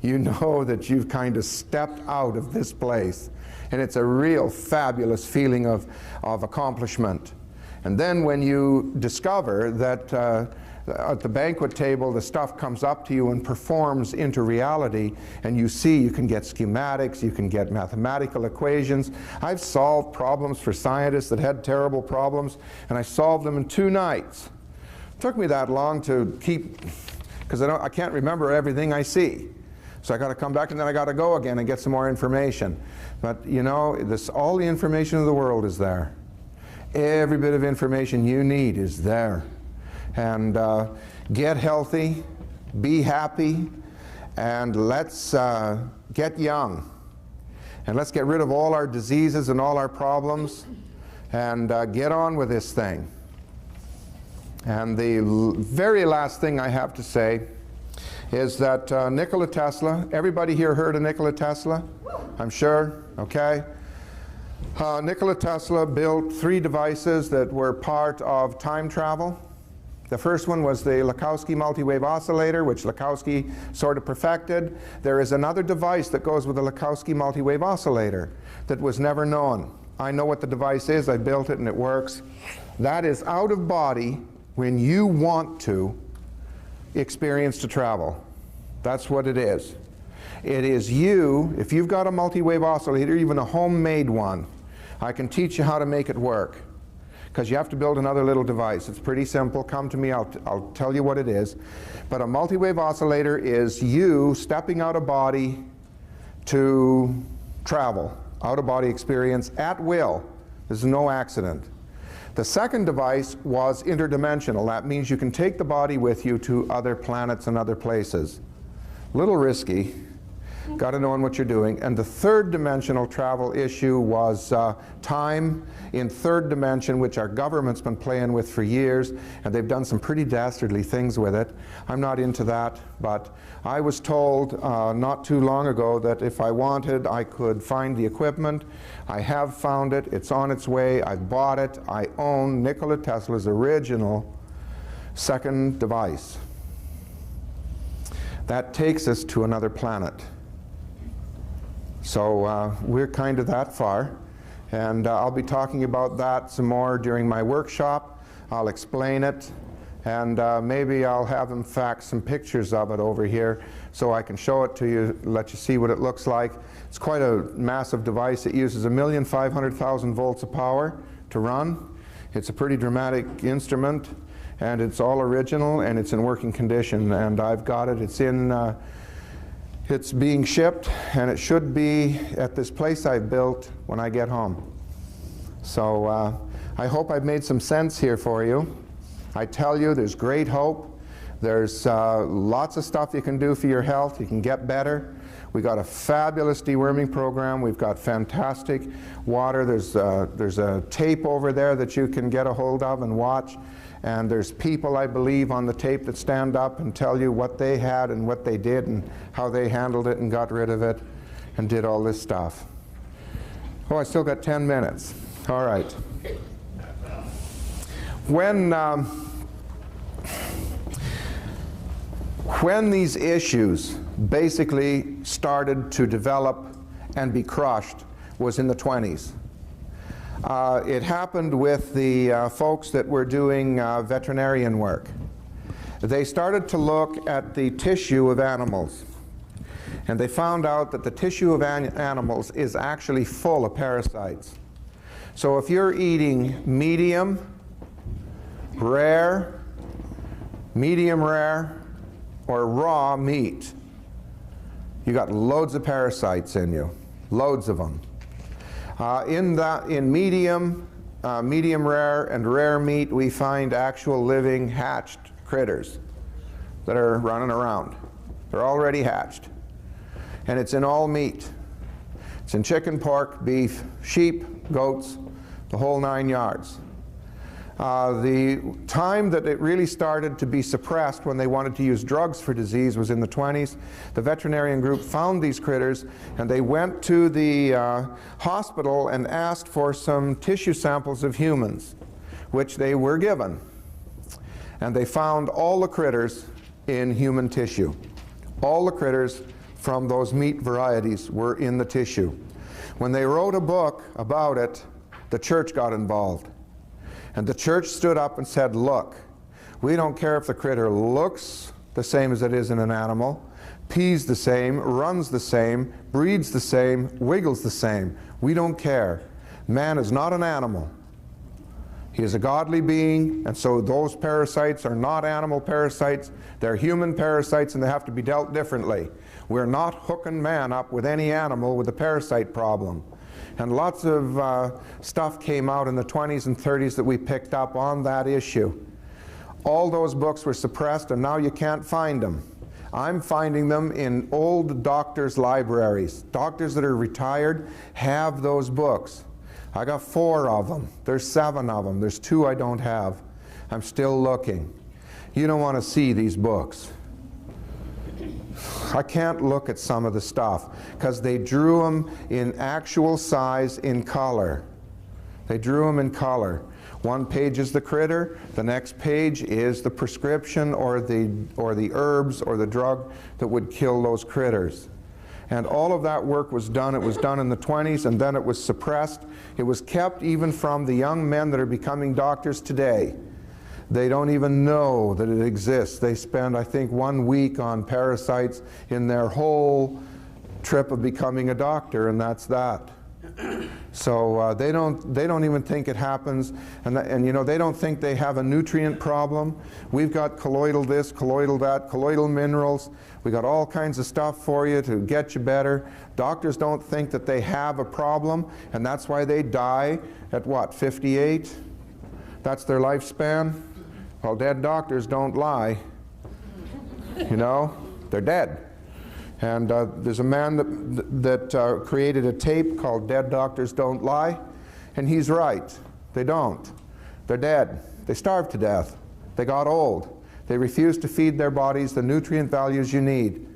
you know that you've kind of stepped out of this place. And it's a real fabulous feeling of accomplishment. And then when you discover that at the banquet table the stuff comes up to you and performs into reality, and you see you can get schematics, you can get mathematical equations. I've solved problems for scientists that had terrible problems, and I solved them in 2 nights. It took me that long to keep, because I can't remember everything I see. So I got to come back and then I got to go again and get some more information. But you know, all the information in the world is there. Every bit of information you need is there. And get healthy, be happy, and let's get young. And let's get rid of all our diseases and all our problems and get on with this thing. And the very last thing I have to say is that Nikola Tesla, everybody here heard of Nikola Tesla? I'm sure, okay? Nikola Tesla built 3 devices that were part of time travel. The first one was the Lakowski multi-wave oscillator, which Lakowski sort of perfected. There is another device that goes with the Lakowski multi-wave oscillator that was never known. I know what the device is, I built it and it works. That is out of body when you want to experience to travel. That's what it is. It is you, if you've got a multi-wave oscillator, even a homemade one, I can teach you how to make it work. Because you have to build another little device. It's pretty simple. Come to me, I'll tell you what it is. But a multi-wave oscillator is you stepping out of body to travel, out-of-body experience at will. There's no accident. The second device was interdimensional. That means you can take the body with you to other planets and other places. A little risky. Got to know what you're doing. And the third dimensional travel issue was time in third dimension, which our government's been playing with for years, and they've done some pretty dastardly things with it. I'm not into that, but I was told not too long ago that if I wanted, I could find the equipment. I have found it. It's on its way. I bought it. I own Nikola Tesla's original Second device. That takes us to another planet. So we're kind of that far. And I'll be talking about that some more during my workshop. I'll explain it. And maybe I'll have them fax some pictures of it over here so I can show it to you, let you see what it looks like. It's quite a massive device. It uses 1,500,000 volts of power to run. It's a pretty dramatic instrument, and it's all original, and it's in working condition. And I've got it. It's being shipped, and it should be at this place I've built when I get home. So I hope I've made some sense here for you. I tell you, there's great hope. There's lots of stuff you can do for your health. You can get better. We've got a fabulous deworming program. We've got fantastic water. There's a tape over there that you can get a hold of and watch. And there's people, I believe, on the tape that stand up and tell you what they had and what they did and how they handled it and got rid of it and did all this stuff. Oh, I still got 10 minutes. All right. When these issues basically started to develop and be crushed was in the 20s. It happened with the folks that were doing veterinarian work. They started to look at the tissue of animals, and they found out that the tissue of animals is actually full of parasites. So if you're eating medium rare, or raw meat, you got loads of parasites in you, loads of them. In medium rare, and rare meat, we find actual living hatched critters that are running around. They're already hatched. And it's in all meat. It's in chicken, pork, beef, sheep, goats, the whole 9 yards. The time that it really started to be suppressed when they wanted to use drugs for disease was in the 20s. The veterinarian group found these critters, and they went to the hospital and asked for some tissue samples of humans, which they were given. And they found all the critters in human tissue. All the critters from those meat varieties were in the tissue. When they wrote a book about it, the church got involved. And the church stood up and said, look, we don't care if the critter looks the same as it is in an animal, pees the same, runs the same, breeds the same, wiggles the same. We don't care. Man is not an animal. He is a godly being, and so those parasites are not animal parasites. They're human parasites, and they have to be dealt differently. We're not hooking man up with any animal with a parasite problem. And lots of stuff came out in the 20s and 30s that we picked up on that issue. All those books were suppressed, and now you can't find them. I'm finding them in old doctors' libraries. Doctors that are retired have those books. I got 4 of them. There's 7 of them. There's 2 I don't have. I'm still looking. You don't want to see these books. I can't look at some of the stuff because they drew them in actual size in color. They drew them in color. One page is the critter, the next page is the prescription or the herbs or the drug that would kill those critters. And all of that work was done. It was done in the 20s, and then it was suppressed. It was kept even from the young men that are becoming doctors today. They don't even know that it exists. They spend, I think, 1 week on parasites in their whole trip of becoming a doctor, and that's that. So they don't even think it happens, and you know, they don't think they have a nutrient problem. We've got colloidal this, colloidal that, colloidal minerals. We got all kinds of stuff for you to get you better. Doctors don't think that they have a problem, and that's why they die at what, 58? That's their lifespan. Well, dead doctors don't lie. You know, they're dead. And there's a man that created a tape called Dead Doctors Don't Lie, and he's right. They don't. They're dead. They starved to death. They got old. They refused to feed their bodies the nutrient values you need.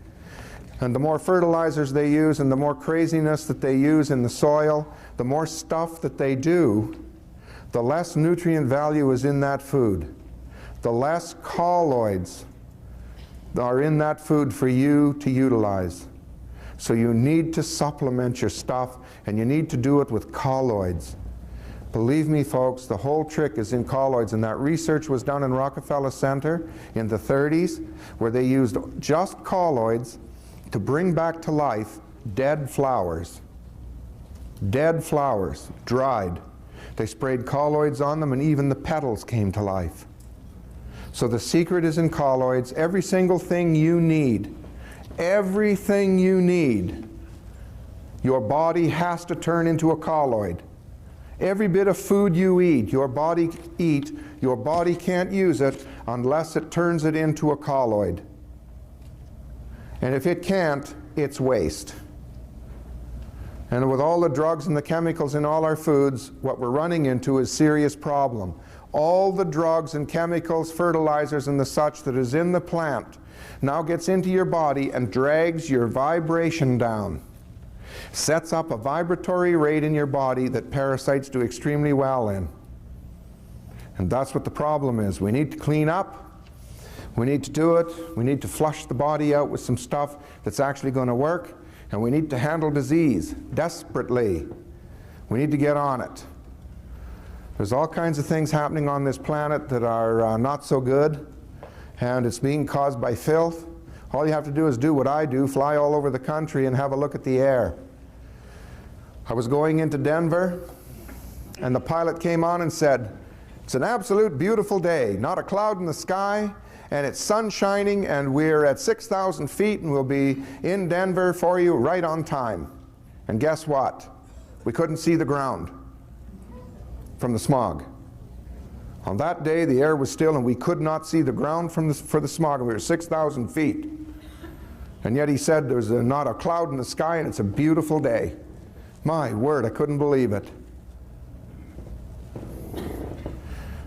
And the more fertilizers they use and the more craziness that they use in the soil, the more stuff that they do, the less nutrient value is in that food. the less colloids are in that food for you to utilize. So you need to supplement your stuff, and you need to do it with colloids. Believe me, folks, the whole trick is in colloids, and that research was done in Rockefeller Center in the 30s, where they used just colloids to bring back to life dead flowers. Dead flowers, dried. They sprayed colloids on them, and even the petals came to life. So the secret is in colloids. Every single thing you need, everything you need, your body has to turn into a colloid. Every bit of food you eat, your body can't use it unless it turns it into a colloid. And if it can't, it's waste. And with all the drugs and the chemicals in all our foods, what we're running into is a serious problem. All the drugs and chemicals, fertilizers and the such that is in the plant now gets into your body and drags your vibration down. Sets up a vibratory rate in your body that parasites do extremely well in. And that's what the problem is. We need to clean up. We need to do it. We need to flush the body out with some stuff that's actually going to work. And we need to handle disease desperately. We need to get on it. There's all kinds of things happening on this planet that are not so good, and it's being caused by filth. All you have to do is do what I do, fly all over the country and have a look at the air. I was going into Denver, and the pilot came on and said, "It's an absolute beautiful day, not a cloud in the sky, and it's sun shining, and we're at 6,000 feet, and we'll be in Denver for you right on time." And guess what? We couldn't see the ground from the smog. On that day, the air was still, and we could not see the ground for the smog, and we were 6,000 feet. And yet he said there's not a cloud in the sky, and it's a beautiful day. My word, I couldn't believe it.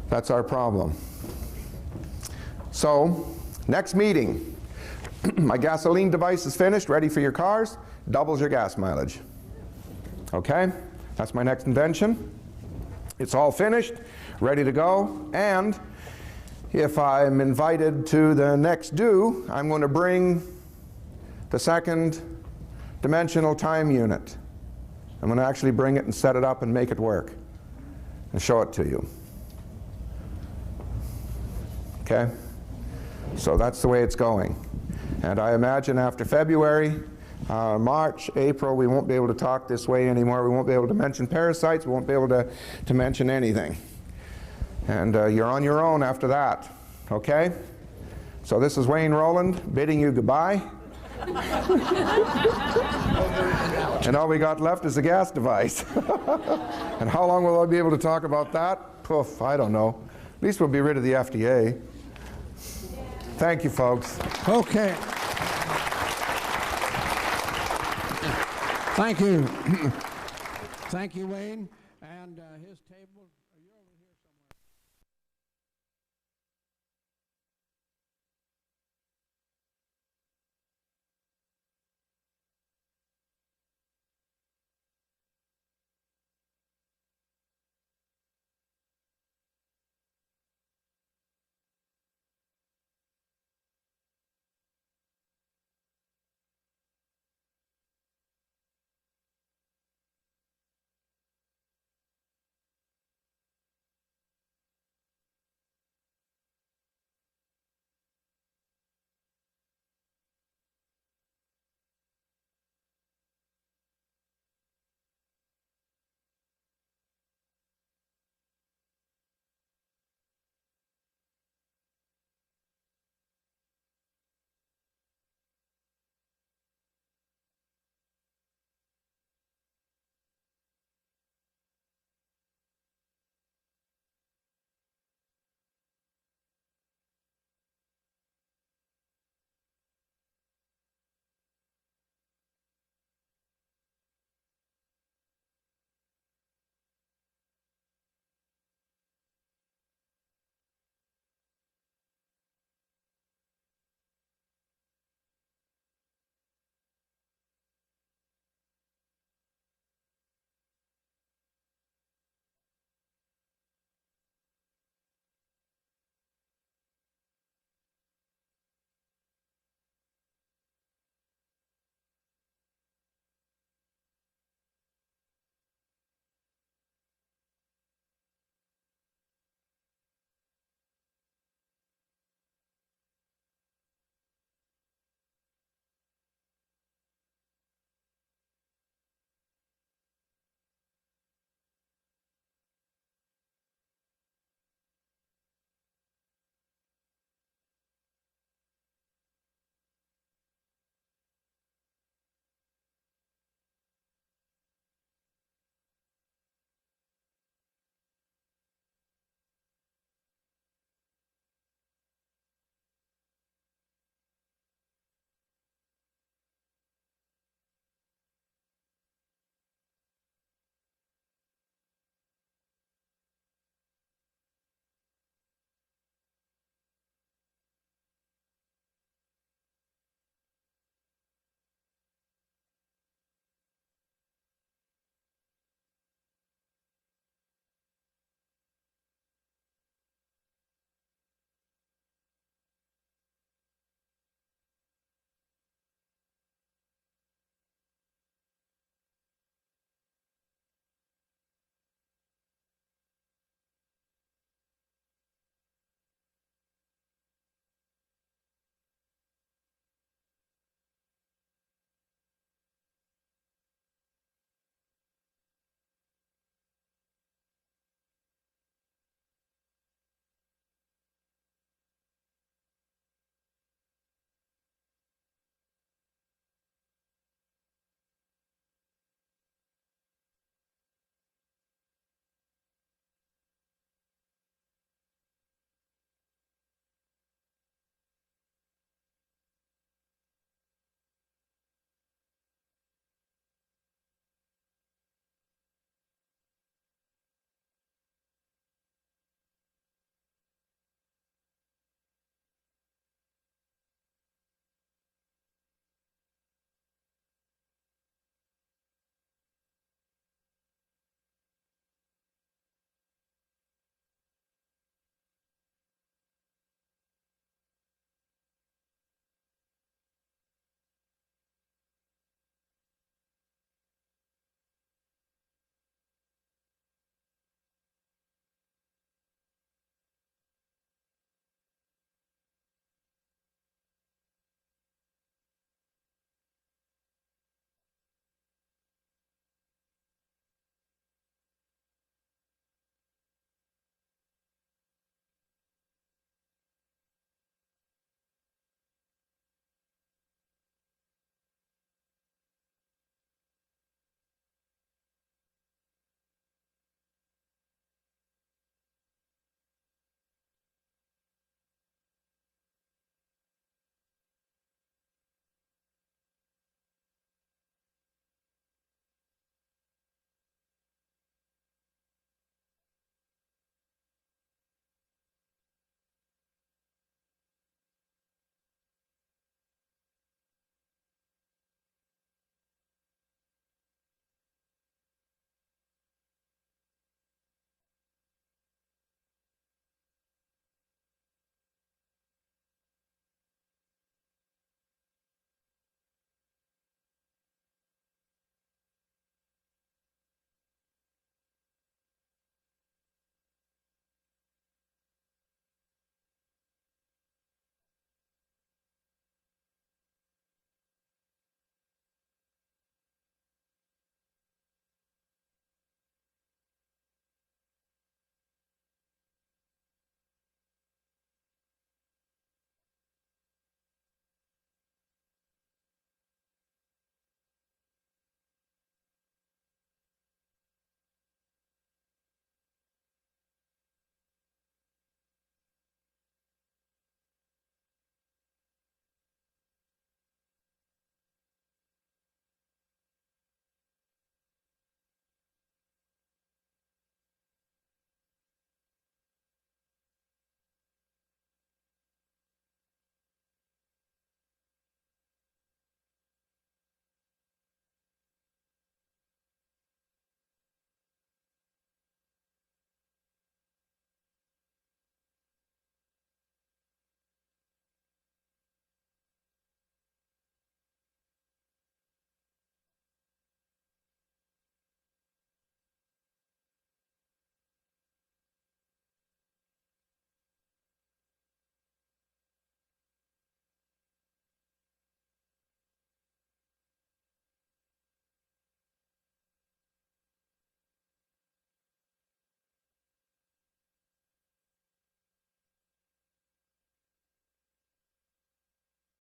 That's our problem. So, next meeting. My gasoline device is finished, ready for your cars, doubles your gas mileage. Okay? That's my next invention. It's all finished, ready to go, and if I'm invited to the next do, I'm going to bring the second dimensional time unit. I'm going to actually bring it and set it up and make it work and show it to you. Okay? So that's the way it's going. And I imagine after February, March, April, we won't be able to talk this way anymore. We won't be able to mention parasites. We won't be able to mention anything. And you're on your own after that. Okay? So this is Wayne Rowland bidding you goodbye. And all we got left is the gas device. And how long will I be able to talk about that? Poof, I don't know. At least we'll be rid of the FDA. Thank you, folks. Okay. Thank you. Thank you, Wayne. And his table.